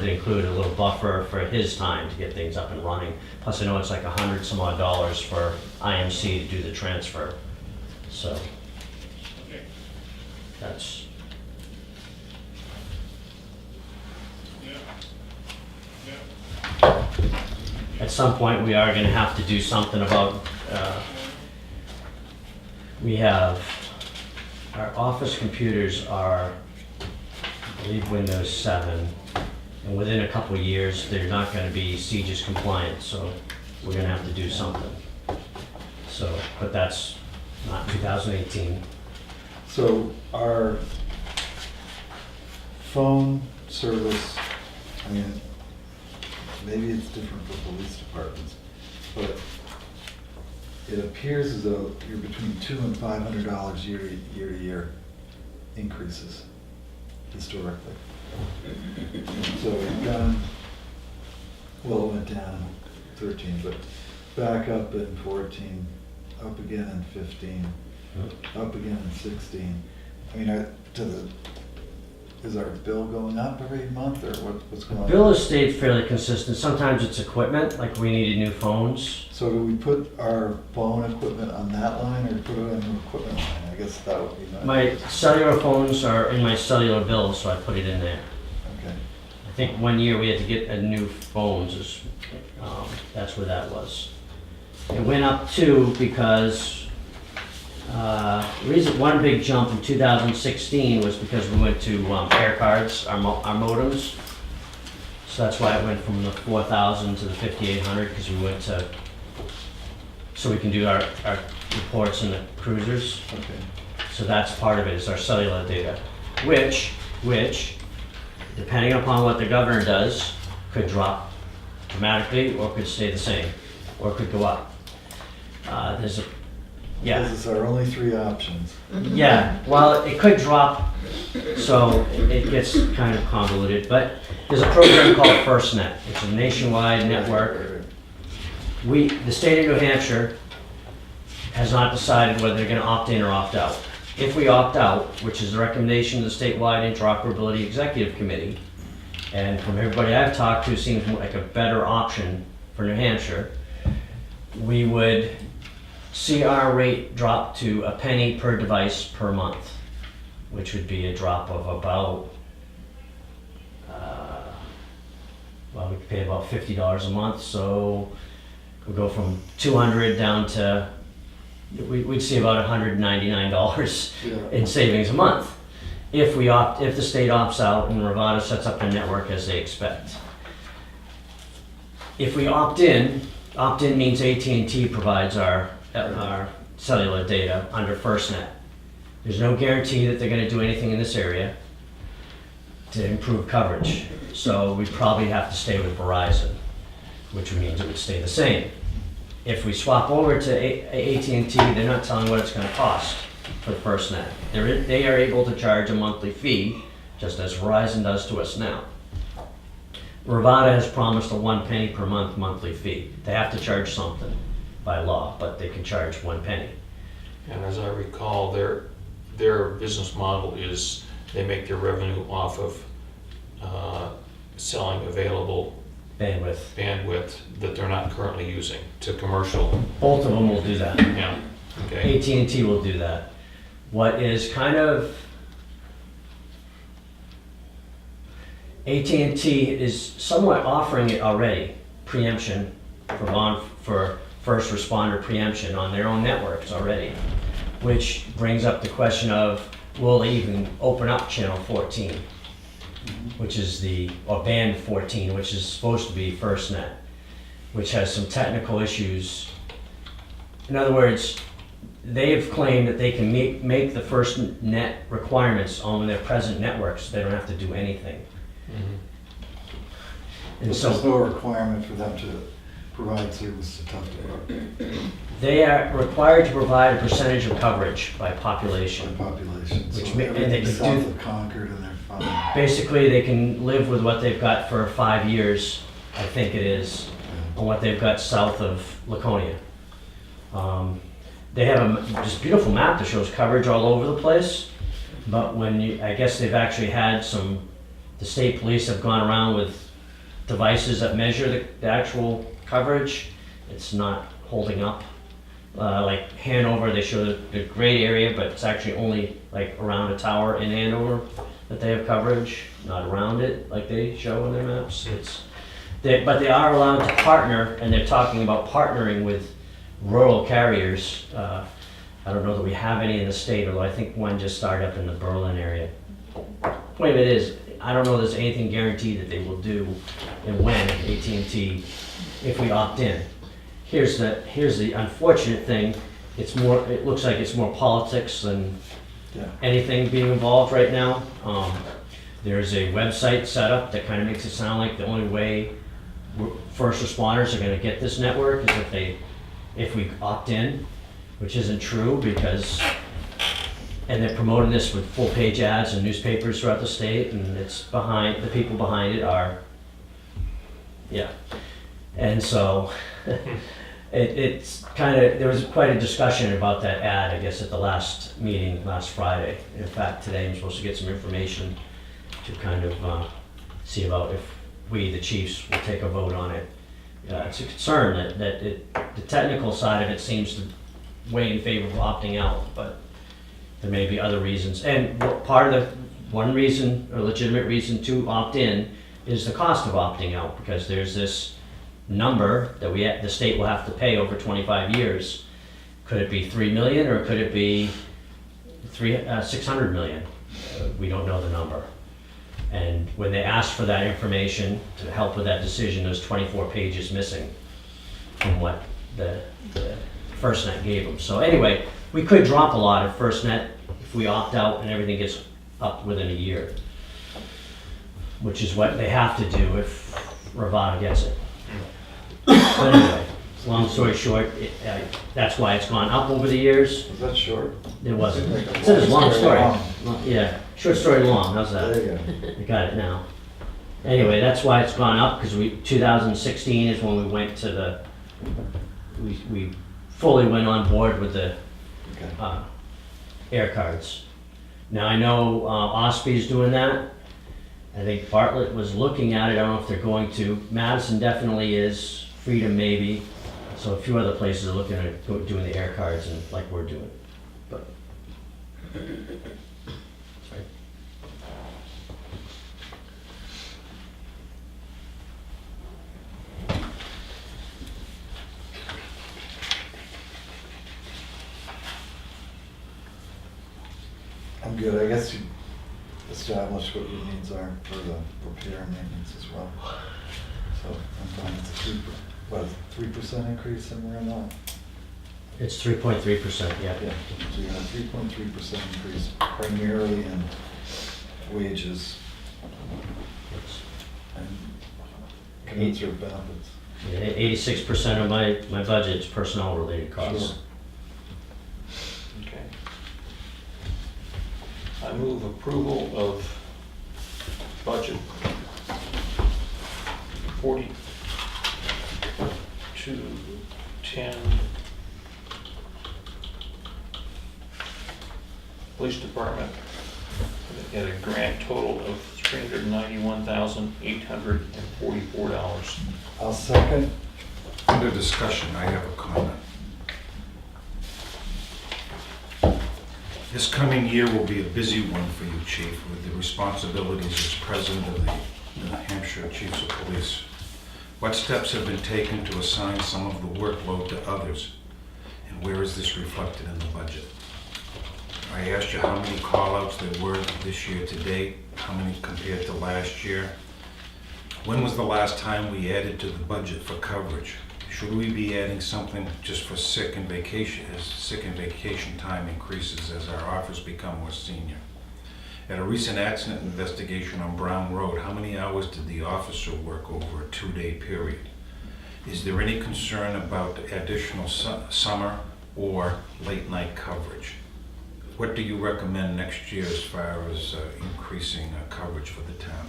to include a little buffer for his time to get things up and running. Plus I know it's like $100 some odd for IMC to do the transfer. So that's, at some point we are gonna have to do something about, we have, our office computers are, I believe, Windows 7, and within a couple of years, they're not gonna be CGIS compliant, so we're gonna have to do something. So, but that's not 2018. So our phone service, I mean, maybe it's different for police departments, but it appears as though you're between $200 and $500 year to year increases historically. So we've gone, well, it went down in 13, but back up in 14, up again in 15, up again in 16. I mean, is our bill going up every month, or what's going on? Bill has stayed fairly consistent. Sometimes it's equipment, like we needed new phones. So do we put our phone equipment on that line, or put it on the equipment line? I guess that would be nice. My cellular phones are in my cellular bill, so I put it in there. Okay. I think one year we had to get a new phones, that's where that was. It went up too because one big jump in 2016 was because we went to air cards, our modems. So that's why it went from the 4,000 to the 5,800, because we went to, so we can do our reports in the cruisers. Okay. So that's part of it, is our cellular data, which, depending upon what the governor does, could drop dramatically, or could stay the same, or could go up. Yeah. This is our only three options. Yeah, well, it could drop, so it gets kind of convoluted, but there's a program called FirstNet. It's a nationwide network. The state of New Hampshire has not decided whether they're gonna opt in or opt out. If we opt out, which is the recommendation of the statewide interoperability executive committee, and from everybody I've talked to, seems like a better option for New Hampshire, we would see our rate drop to a penny per device per month, which would be a drop of about, well, we could pay about $50 a month, so we go from 200 down to, we'd see about $199 in savings a month if the state opts out and Rivada sets up their network as they expect. If we opt in means AT&T provides our cellular data under FirstNet. There's no guarantee that they're going to do anything in this area to improve coverage. So we'd probably have to stay with Verizon, which means it would stay the same. If we swap over to AT&T, they're not telling what it's going to cost for the FirstNet. They are able to charge a monthly fee, just as Verizon does to us now. Rivada has promised a 1 penny per month monthly fee. They have to charge something by law, but they can charge 1 penny. And as I recall, their business model is they make their revenue off of selling available bandwidth that they're not currently using to commercial. Both of them will do that. Yeah. Okay. AT&T will do that. What is kind of, AT&T is somewhat offering it already, preemption for first responder preemption on their own networks already, which brings up the question of, will they even open up channel 14, which is or band 14, which is supposed to be FirstNet, which has some technical issues. In other words, they've claimed that they can make the FirstNet requirements on their present networks, so they don't have to do anything. And But so there's no requirement for them to provide service to Tufton they are required to provide a percentage of coverage by population. population. Which So and they everything can south do- of Concord and they're fine. Basically, they can live with what they've got for 5 years, I think it is, on what they've got south of Laconia. They have this beautiful map that shows coverage all over the place, but I guess they've actually had the state police have gone around with devices that measure the actual coverage, it's not holding up. Like Hanover, they show the great area, but it's actually only like around a tower in Hanover that they have coverage, not around it like they show in their maps. But they are allowed to partner, and they're talking about partnering with rural carriers. I don't know that we have any in the state, although I think one just started up in the Berlin area. Point of it is, I don't know if there's anything guaranteed that they will do and when AT&T, if we opt in. Here's the unfortunate thing. It looks like it's more politics than anything being involved right now. There's a website set up that kind of makes it sound like the only way first responders are going to get this network is if we opt in, which isn't true and they're promoting this with full page ads in newspapers throughout the state, and the people behind it are, and so it's kind of, there was quite a discussion about that ad, I guess, at the last meeting last Friday. In fact, today I'm supposed to get some information to kind of see about if we, the chiefs, will take a vote on it. It's a concern that the technical side of it seems to weigh in favor of opting out, but there may be other reasons. And one reason, or legitimate reason to opt in, is the cost of opting out, because there's this number that the state will have to pay over 25 years. Could it be 3 million or could it be 600 million? We don't know the number. And when they asked for that information to help with that decision, there's 24 pages missing from what the FirstNet gave them. So anyway, we could drop a lot at FirstNet if we opt out and everything gets up within a year, which is what they have to do if Rivada gets it. But anyway, long story short, that's why it's gone up over the years. Was that short? It wasn't. Seemed like It says long story. long. Yeah, short story long, how's that? There you go. I got it now. Anyway, that's why it's gone up, because 2016 is when we went to we fully went on board with the Okay. air cards. Now I know OSPI's doing that. I think Bartlett was looking at it. I don't know if they're going to. Madison definitely is. Freedom maybe. So a few other places are looking at doing the air cards and like we're doing. But sorry. I'm good. I guess you established what your needs are for the repair and maintenance as well. So I'm fine. It's a 3% increase somewhere in that? It's 3.3%, yeah. Yeah, so you got a 3.3% increase primarily in wages and commensurate benefits. Yeah, 86% of my budget is personnel related costs. Sure. Okay. I move approval of budget 4210 Police Department at a grand total of $391,844. I'll second. Under discussion, I have a comment. This coming year will be a busy one for you, Chief, with the responsibilities as President of the New Hampshire Chiefs of Police. What steps have been taken to assign some of the workload to others? And where is this reflected in the budget? I asked you how many call-outs there were this year to date, how many compared to last year. When was the last time we added to the budget for coverage? Should we be adding something just for sick and vacation, as sick and vacation time increases as our officers become more senior? At a recent accident investigation on Brown Road, how many hours did the officer work over a 2-day period? Is there any concern about additional summer or late night coverage? What do you recommend next year as far as increasing coverage for the town?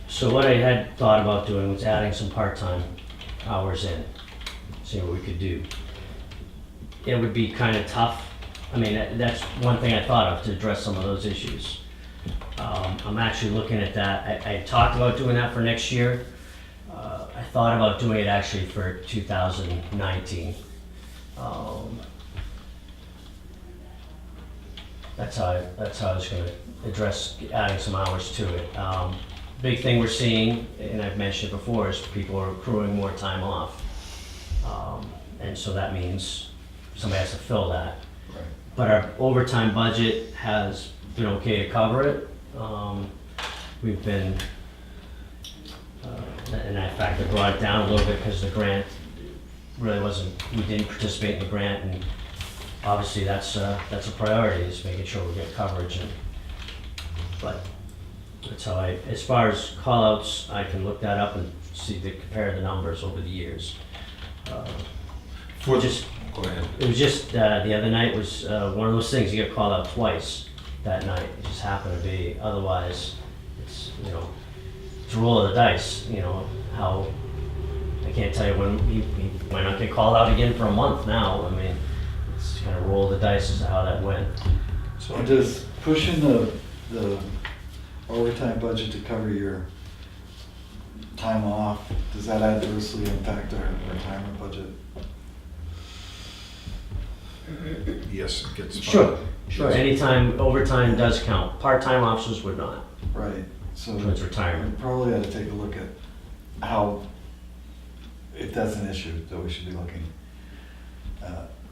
So what I had thought about doing was adding some part-time hours in, see what we could do. It would be kind of tough. I mean, that's one thing I thought of to address some of those issues. I'm actually looking at that. I talked about doing that for next year. I thought about doing it actually for 2019. That's how I was gonna address adding some hours to it. Big thing we're seeing, and I've mentioned it before, is people are accruing more time off. And so that means somebody has to fill that. Right. But our overtime budget has been okay to cover it. We've been, and in fact, I brought it down a little bit because the grant really wasn't, we didn't participate in the grant, and obviously that's a priority, is making sure we get coverage. But that's how as far as call-outs, I can look that up and compare the numbers over the years. For Just, Go ahead. it was just, the other night was one of those things, you get called out twice that night. It just happened to be, otherwise, it's, it's a roll of the dice, how, I can't tell you when, he might not get called out again for a month now. I mean, it's kind of roll of the dice as to how that went. So And does pushing the overtime budget to cover your time off, does that adversely impact our retirement budget? Yes, it gets. Sure. Anytime overtime does count. Part-time officers would not, Right, so towards we retirement. probably ought to take a look at how, if that's an issue that we should be looking.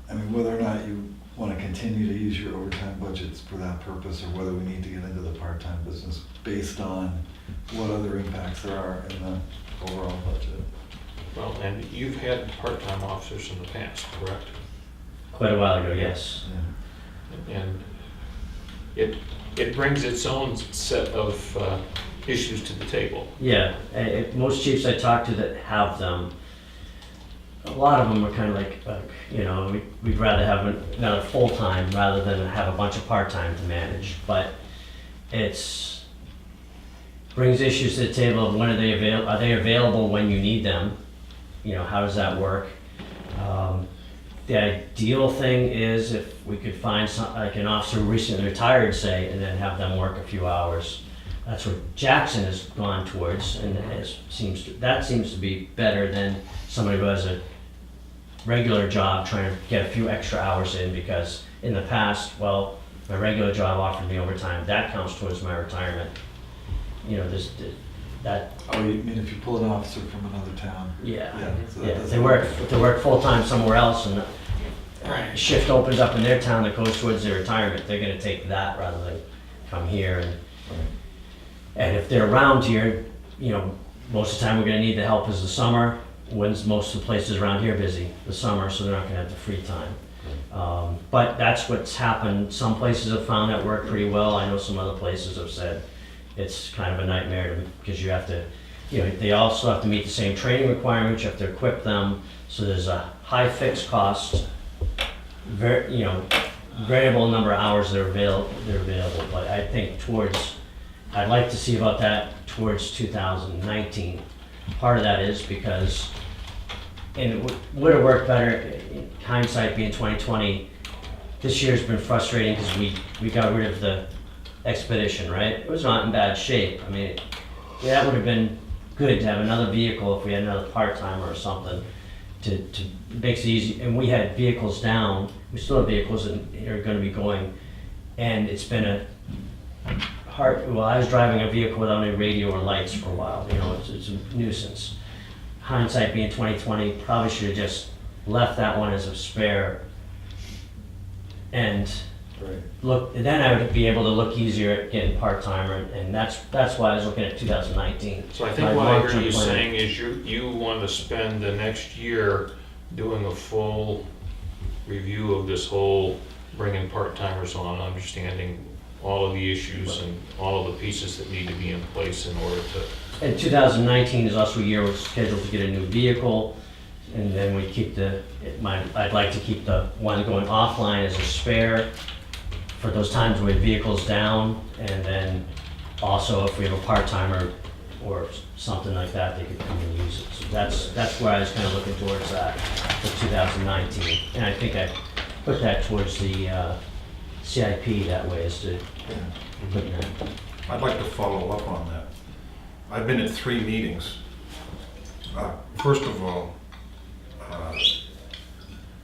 I mean, whether or not you want to continue to use your overtime budgets for that purpose, or whether we need to get into the part-time business based on what other impacts there are in the overall budget. Well, and you've had part-time officers in the past, correct? Quite a while ago, yes. Yeah. And it brings its own set of issues to the table. Yeah, most chiefs I talk to that have them, a lot of them are kind of like we'd rather have another full-time rather than have a bunch of part-time to manage. But it's brings issues to the table of when are they available when you need them? How does that work? The ideal thing is if we could find like an officer who recently retired, say, and then have them work a few hours. That's what Jackson has gone towards, and that seems to be better than somebody who has a regular job trying to get a few extra hours in, because in the past, well, my regular job offered me overtime. That counts towards my retirement. That. Oh, you mean if you pull an officer from another town? Yeah, So that yeah. If doesn't- they work full-time somewhere else and a shift opens up in their town that goes towards their retirement, they're gonna take that rather than come here. And if they're around here, most of the time we're gonna need the help is the summer, when's most of the places around here busy, the summer, so they're not gonna have the free time. But that's what's happened. Some places have found that work pretty well. I know some other places have said it's kind of a nightmare because you have to, they also have to meet the same training requirements, you have to equip them, so there's a high fixed cost, variable number of hours that are available, but I think I'd like to see about that towards 2019. Part of that is because, and it would have worked better, in hindsight being 2020, this year's been frustrating because we got rid of the expedition, right? It was not in bad shape. I mean, that would have been good to have another vehicle if we had another part-timer or something to makes it easy. And we had vehicles down. We still have vehicles that are going to be going. And it's been a hard. Well, I was driving a vehicle without any radio or lights for a while. It's a nuisance. Hindsight being 2020, probably should have just left that one as a spare. And Right. then I would be able to look easier at getting part-timer, and that's why I was looking at 2019. So I My think what I hear long-term you plan. saying is you want to spend the next year doing a full review of this whole bringing part-timers on, understanding all of the issues and all of the pieces that need to be in place in order to. And 2019 is also a year we're scheduled to get a new vehicle, and then we keep I'd like to keep the one going offline as a spare for those times we have vehicles down, and then also if we have a part-timer or something like that, they could come and use it. So that's where I was kind of looking towards that for 2019. And I think I put that towards the CIP that way, is to put that. I'd like to follow up on that. I've been at 3 meetings. First of all,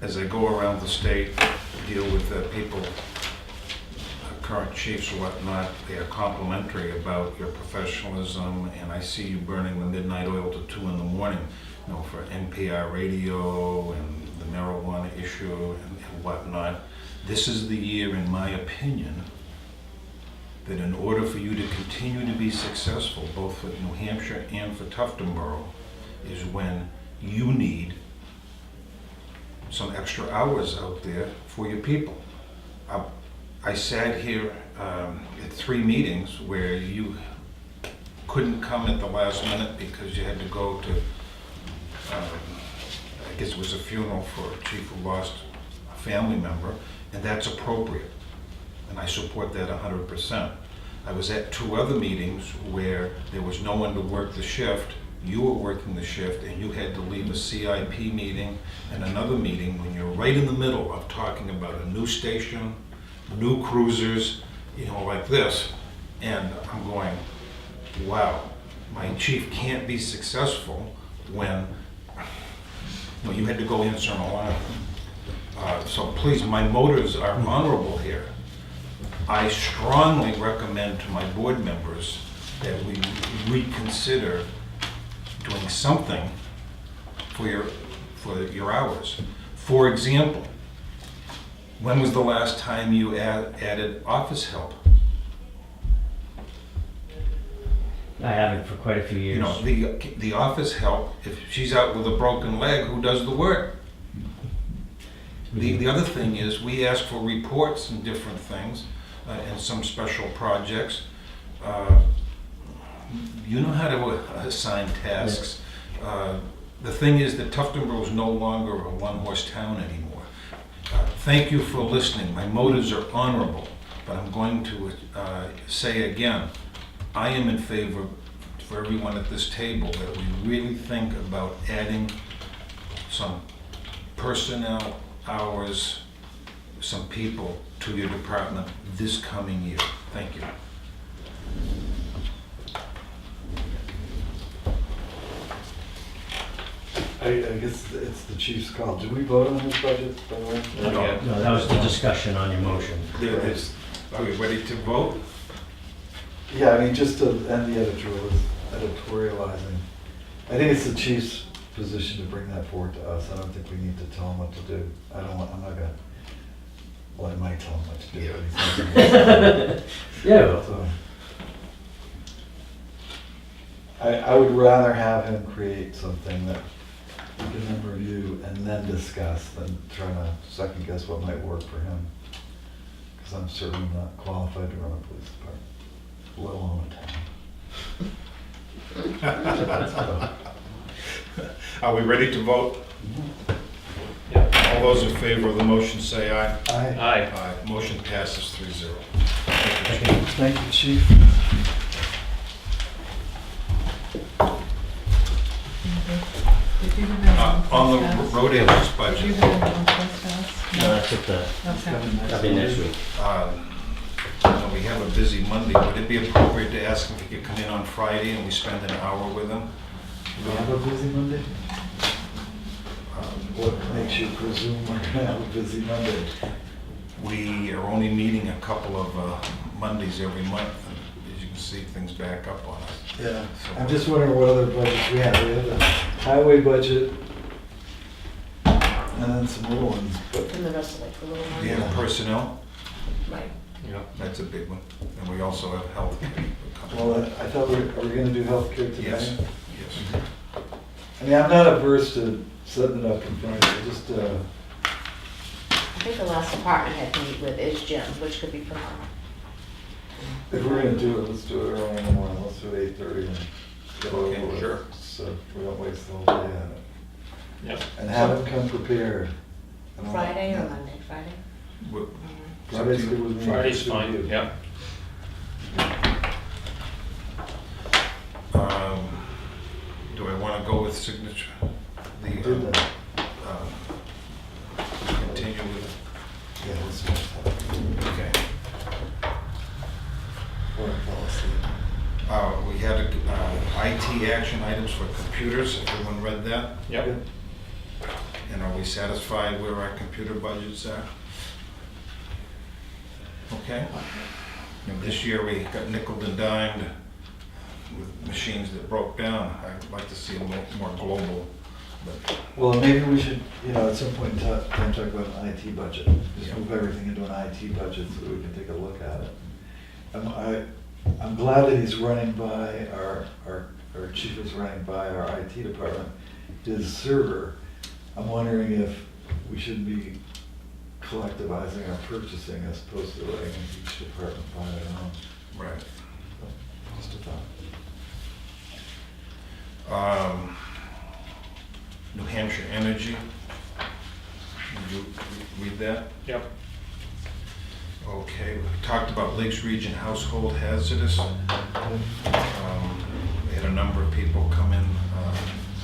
as I go around the state, deal with people, current chiefs or whatnot, they are complimentary about your professionalism, and I see you burning the midnight oil till 2 in the morning, you know, for NPR radio and the marijuana issue and whatnot. This is the year, in my opinion, that in order for you to continue to be successful, both for New Hampshire and for Tuftonboro, is when you need some extra hours out there for your people. I sat here at 3 meetings where you couldn't come at the last minute because you had to go to, I guess it was a funeral for a chief who lost a family member, and that's appropriate. And I support that 100%. I was at 2 other meetings where there was no one to work the shift. You were working the shift, and you had to leave a CIP meeting and another meeting when you're right in the middle of talking about a new station, new cruisers, you know, like this. And I'm going, wow, my chief can't be successful when, you know, you had to go answer an alarm. So please, my motives are honorable here. I strongly recommend to my board members that we reconsider doing something for your hours. For example, when was the last time you added office help? I haven't for quite a few years. You know, the office help, if she's out with a broken leg, who does the work? The other thing is, we ask for reports and different things, and some special projects. You know how to assign tasks. The thing is that Tuftonboro is no longer a one-horse town anymore. Thank you for listening. My motives are honorable, but I'm going to say again, I am in favor for everyone at this table that we really think about adding some personnel hours, some people to your department this coming year. Thank you. I guess it's the chief's call. Did we vote on his budget, by the way? No. No, that was the discussion on your motion. Are we ready to vote? Yeah, I mean, just to end the editorializing. I think it's the chief's position to bring that forward to us. I don't think we need to tell him what to do. I'm not gonna, well, I might tell him what to do. But he's Yeah. so, I would rather have him create something that we can then review and then discuss than trying to second guess what might work for him. Because I'm certainly not qualified to run a police department, let alone a town. Are we ready to vote? All those in favor of the motion say aye. Aye. Aye. Motion passes 3-0. Thank you, chief. Did you have On the road agents Did you budget, have anyone trespass? No, that's at the, Okay. that'll be next week. we have a busy Monday. Would it be appropriate to ask him if he could come in on Friday and we spend an hour with him? Do we have a busy Monday? What makes you presume we're gonna have a busy Monday? We are only meeting a couple of Mondays every month. And as you can see, things back up on us. Yeah, I'm just wondering what other budgets we have. We have the highway budget, and then some little ones, but And the rest of like the little We ones. have personnel, Right. Yeah. that's a big one. And we also have health. well, I thought are we gonna do healthcare today? Yes, yes. I mean, I'm not averse to setting it up in front of you, just, I think the last department head to meet with is Jim, which could be tomorrow. if we're gonna do it, let's do it early in the morning, let's do it 8:30 and get over Okay, with. sure. So we don't waste the whole day on it. Yep. And have them come prepared. I don't know. Friday or Monday? Friday? What- Friday's good with me. Friday's Good with fine, you. yeah. Do I want to go with signature? We did that. Continue with, Yeah, let's finish that. okay. Before I fall asleep. IT action items for computers, everyone read that? Yep. And are we satisfied where our computer budgets are? Okay. And this year we got nickeled and dimed with machines that broke down. I'd like to see a more global, but Well, maybe we should, at some point in time, talk about an IT budget. Just Yeah. move everything into an IT budget so that we can take a look at it. I'm glad that he's running by, our chief is running by our IT department, his server. I'm wondering if we should be collectivizing our purchasing as opposed to letting each department buy their own. right. Just a thought. New Hampshire Energy. Did you read that? Yep. Okay, we talked about Lakes Region household hazardous. We had a number of people come in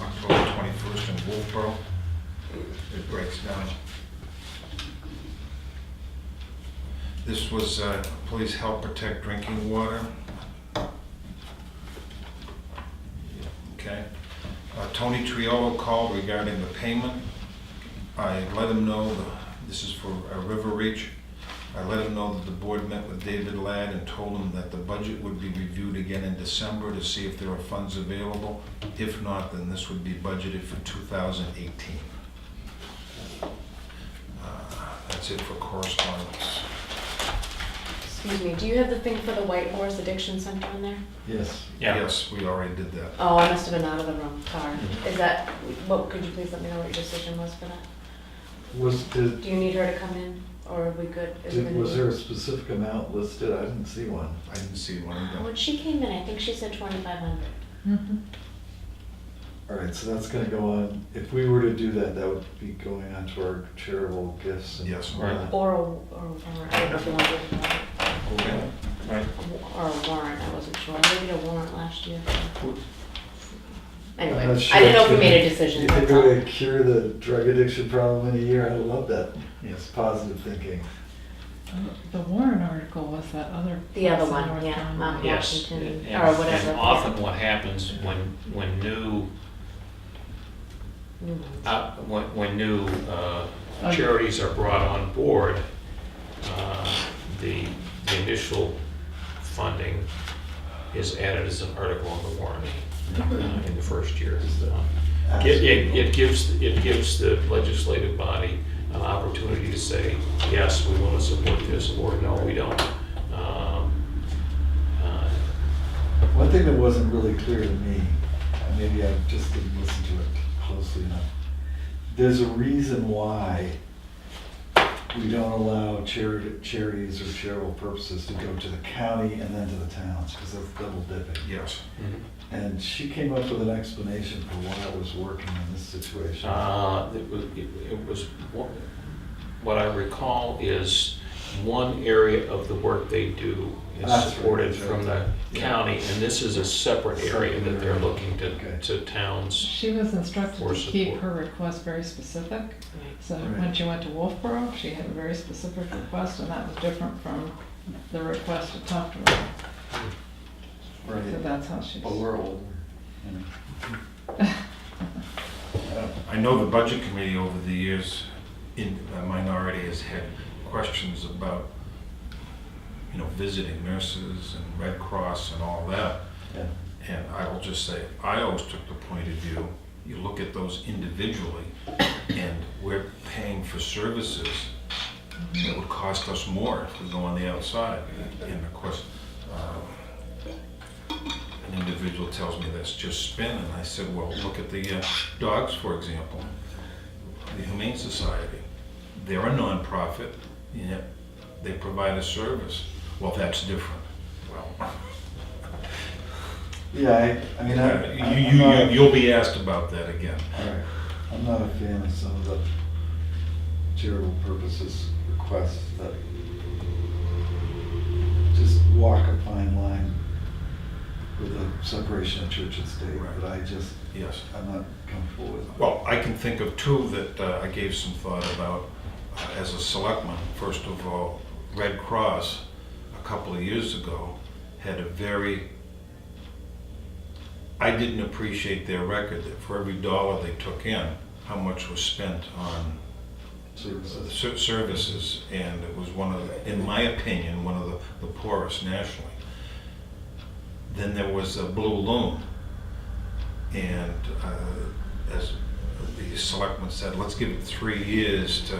October 21st in Wolfboro. It breaks down. This was please help protect drinking water. Okay. Tony Triolo called regarding the payment. I let him know, this is for River Reach. I let him know that the board met with David Ladd and told him that the budget would be reviewed again in December to see if there are funds available. If not, then this would be budgeted for 2018. That's it for correspondence. Excuse me, do you have the thing for the White Horse Addiction Center in there? Yes. Yeah. Yes, we already did that. Oh, I must have been out of the room, sorry. Is that, could you please let me know what your decision was for that? Did, Do you need her to come in, or are we good? Is it gonna was be- there a specific amount listed? I didn't see one. I didn't see one either. When she came in, I think she said 2,500. Mhm. All right, so that's gonna go on, if we were to do that, that would be going on to our charitable gifts. And Yes. all Right. that. Or I don't know if you want to do it, Okay. Right. or a warrant, I wasn't sure. Maybe a warrant last year. I'm Anyway, not sure I didn't know if it's we made a gonna- decision, You think that's it all. would cure the drug addiction problem in a year? I love that. Yes, positive thinking. The Warren article was that other. The other place in one, North yeah, Carolina. Mount Yes. Washington, And- or whatever. And often what happens when new New ones. when new charities are brought on board, the initial funding is added as an article on the warrant in the first year. It gives the legislative body an opportunity to say, yes, we want to support this, or no, we don't. One thing that wasn't really clear to me, and maybe I just didn't listen to it closely enough, there's a reason why we don't allow charities or charitable purposes to go to the county and then to the towns, because that's double dipping. Yes. And she came up with an explanation for why it was working in this situation. It was, what I recall is one area of the work they do is That's right, supported that's from the right. Yeah. county, and this is a separate area that they're looking Okay. to towns. She was instructed For to keep support. her request very specific. So Right. when she went to Wolfboro, she had a very specific request, and that was different from the request to talk to her. So that's how she's. Oral. I know the budget committee over the years, in a minority, has had questions about, visiting nurses and Red Cross and all that. Yeah. And I will just say, I always took the point of view, you look at those individually, and we're paying for services that would cost us more if we go on the outside. And of course, an individual tells me that's just spin, and I said, well, look at the dogs, for example. The Humane Society, they're a nonprofit, yet they provide a service. Well, that's different. Well, Yeah, you'll be asked about that again. all right. I'm not a fan of some of the charitable purposes requests that just walk a fine line with the separation of church and state, Right. but Yes. I'm not comfortable with. Well, I can think of two that I gave some thought about as a selectman. First of all, Red Cross, a couple of years ago, had a very I didn't appreciate their record, that for every dollar they took in, how much was spent on services, and it was one of, in my opinion, one of the poorest nationally. Then there was a Blue Loon, and as the selectmen said, let's give it 3 years to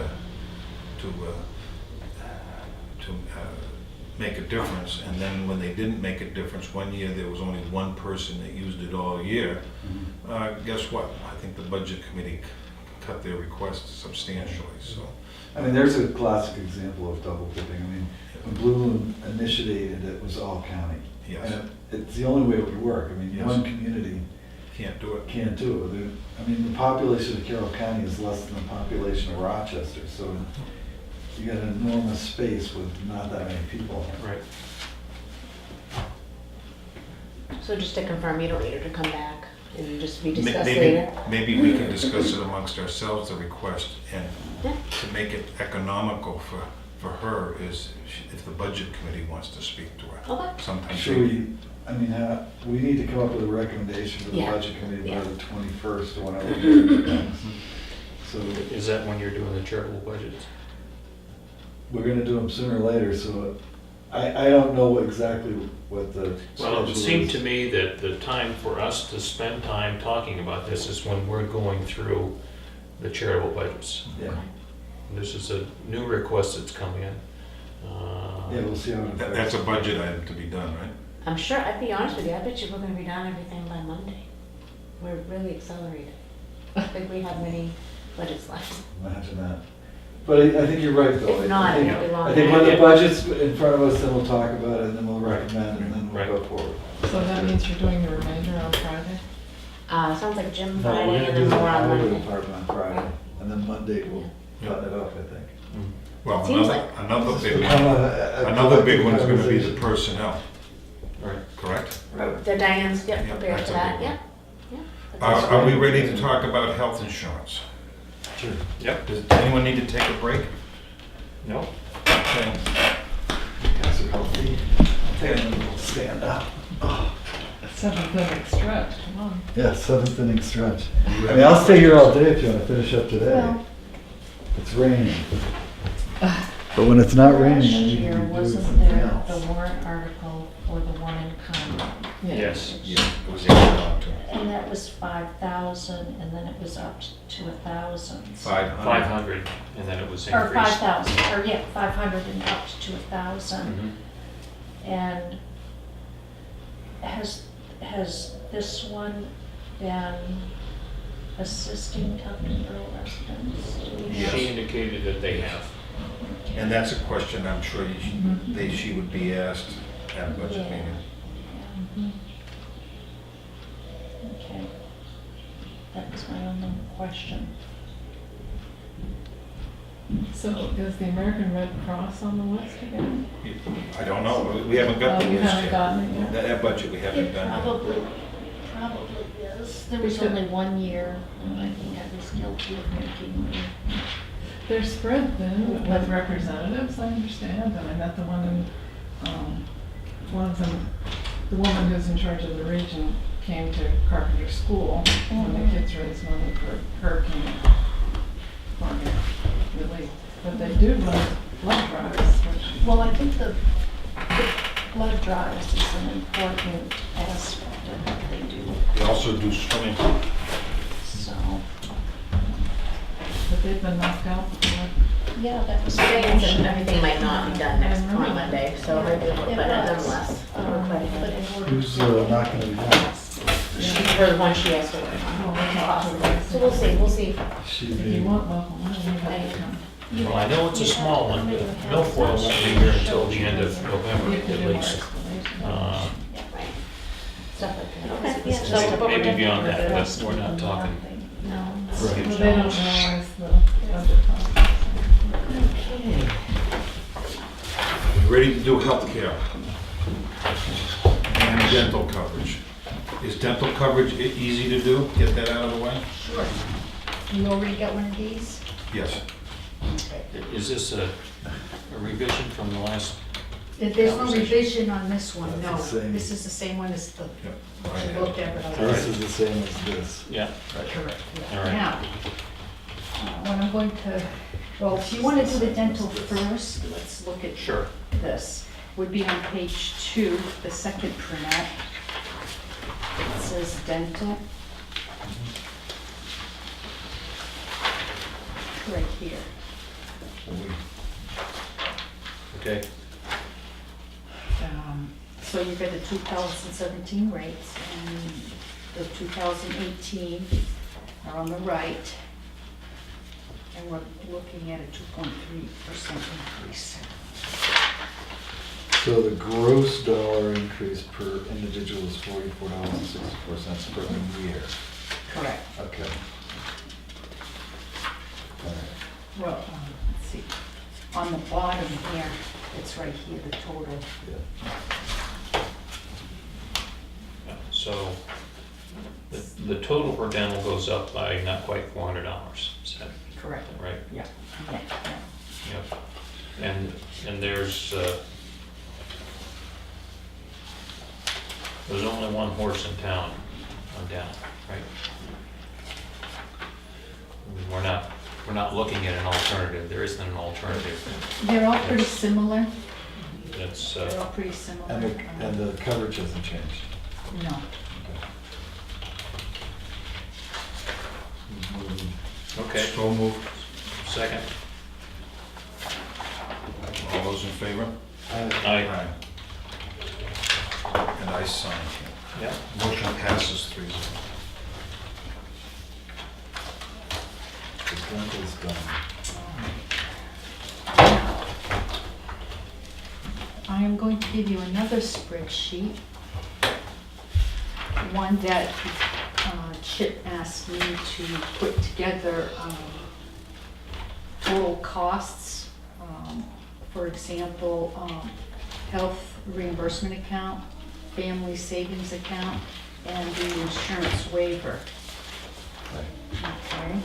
make a difference. And then when they didn't make a difference, 1 year there was only one person that used it all year. Guess what? I think the budget committee cut their request substantially. So I mean, there's a classic example of double dipping. I mean, when Blue Moon initiated, it was all county. yes, And it's the only way it would work. I mean, Yes. one community can't do it. can't do it. I mean, the population of Carroll County is less than the population of Rochester, so you got an enormous space with not that many people. Right. So just to confirm, you don't need her to come back and just be discussed Maybe, later? maybe we can discuss it amongst ourselves, the request, and Yeah. to make it economical for her is if the budget committee wants to speak to her. Okay. Sometimes Should we, I mean, we need to come up with a recommendation for the Yeah. budget committee by Yeah. the 21st or whenever we do things. So Is that when you're doing the charitable budgets? we're gonna do them sooner or later, so I don't know exactly what the Well, schedule it is. seemed to me that the time for us to spend time talking about this is when we're going through the charitable budgets. Yeah, This is a new request that's come in. yeah, we'll see how it affects. That's a budget item to be done, right? I'm sure, I'd be honest with you, I bet you we're gonna be done everything by Monday. We're really accelerated. I don't think we have many budgets left. Imagine that. But I think you're right, though. If not, I think- it won't be long. I think when the Yeah. budget's in front of us, then we'll talk about it, and then we'll recommend, and then we'll go forward. So that means you're doing the remainder on Friday? Sounds like Jim No, we're Friday gonna and do then the more on highway Monday. department on Friday, and then Monday we'll Yeah. cut it off, I think. Well, Seems another big Become one, a another big collective one's gonna be the conversation. personnel, Right. correct? The Diane's, Yeah, yeah, prepared that's for a that, big yeah, one. yeah. Are we ready to talk about health insurance? Sure. Yep. Does anyone need to take a break? No? Okay. You guys are healthy. Okay, and we'll stand up. Seventh inning stretch, come on. Yeah, 7th inning stretch. I mean, I'll stay here all day if you want to finish up today. Well- It's raining. But when it's not raining, Last I need year, to do wasn't something there else. the warrant article for the one in Conroe? Yes. Yeah, it was added And that was 5,000, and then it was up to 1,000. 500. 500, and then it was Or increased. 5,000, or yeah, 500 and up to 1,000. Mhm. And has this one been assisting Tufton Borough residents? Do we Yes. know? She indicated that they have. And that's a question I'm sure she would be asked at a budget Yeah. meeting. Mhm. Okay. That was my only question. So is the American Red Cross on the list again? I don't know, we haven't got the Oh, you list haven't yet. gotten it yet? That budget we haven't It done yet. probably is. There was Because- only 1 year, and I think I was guilty of making one. They're spread thin with representatives, I understand, and I met the one in, the woman who's in charge of the region came to Carpenter School when the kids raised money for Hurricane relief. But they do run blood drives, which, Well, I think the blood drives is an important aspect of what they do, They also do swimming. so, but they've been knocked out before. yeah, that was. Diane said everything might not be done next I know. on Monday, so maybe we'll put It it was, nonetheless. We're quite but ahead. in order Who's to- not going to be back? She, for the one she has to work Well, on. we'll talk to her. So we'll see, we'll see. She's If you want local money, you have to come. Well, I know it's a small one, but Milfoil won't be here until the end of November You have to at do more least. explanation. Yeah, right. Stuff like that. Okay, yeah. So, but we're Maybe beyond definitely- that, but we're not talking. No. Well, they don't realize the budget process. We ready to do healthcare and dental coverage. Is dental coverage easy to do? Get that out of the way? Sure. You already got one of these? Yes. Is this a revision from the last There's no revision on this one, That's no. the same. This is the same one as the, Yep. what you looked at, but I This is the same as this. Yeah. correct, yeah. All right. Now, what I'm going to, well, if you want to do the dental first, let's look at Sure. this. Would be on page 2, the second printout. It says dental. Right here. Okay. So you've got the 2017 rates and the 2018 are on the right. And we're looking at a 2.3% increase. So the gross dollar increase per individual is $44.64 per year. Correct. Okay. All right. Well, let's see. On the bottom here, it's right here, the total. Yeah. Yeah, so the total for dental goes up by not quite $400, is that Correct. right? Yeah. Yeah. Yep. And there's only one horse in town on dental, right? We're not looking at an alternative. There isn't an alternative. They're all pretty similar. That's, They're all pretty similar. And the coverage hasn't changed. No. okay. So moved. Second. All those in favor? Aye. And I sign. Yeah. Motion passes 3-0. The dental's done. I am going to give you another spreadsheet. One that Chip asked me to put together total costs. For example, health reimbursement account, family savings account, and the insurance waiver. Okay,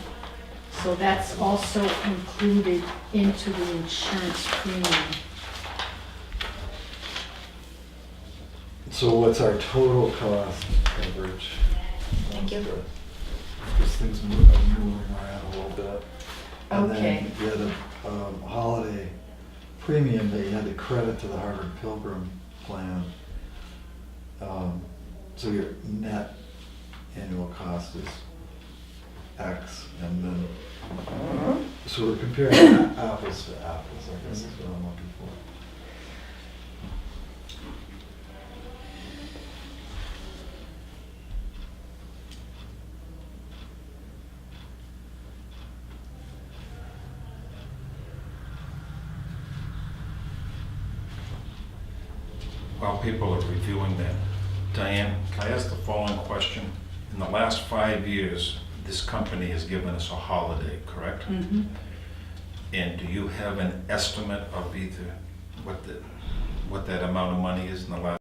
so that's also included into the insurance premium. So what's our total cost coverage? Thank you. Because things are moving around a little bit. And Okay. then you had a holiday premium that you had to credit to the Harvard Pilgrim plan. So your net annual cost is X, and then, so we're comparing apples to apples, I guess is what I'm looking for. While people are reviewing that, Diane, can I ask the following question? In the last 5 years, this company has given us a holiday, correct? Mm-hmm. And do you have an estimate of either what that amount of money is in the last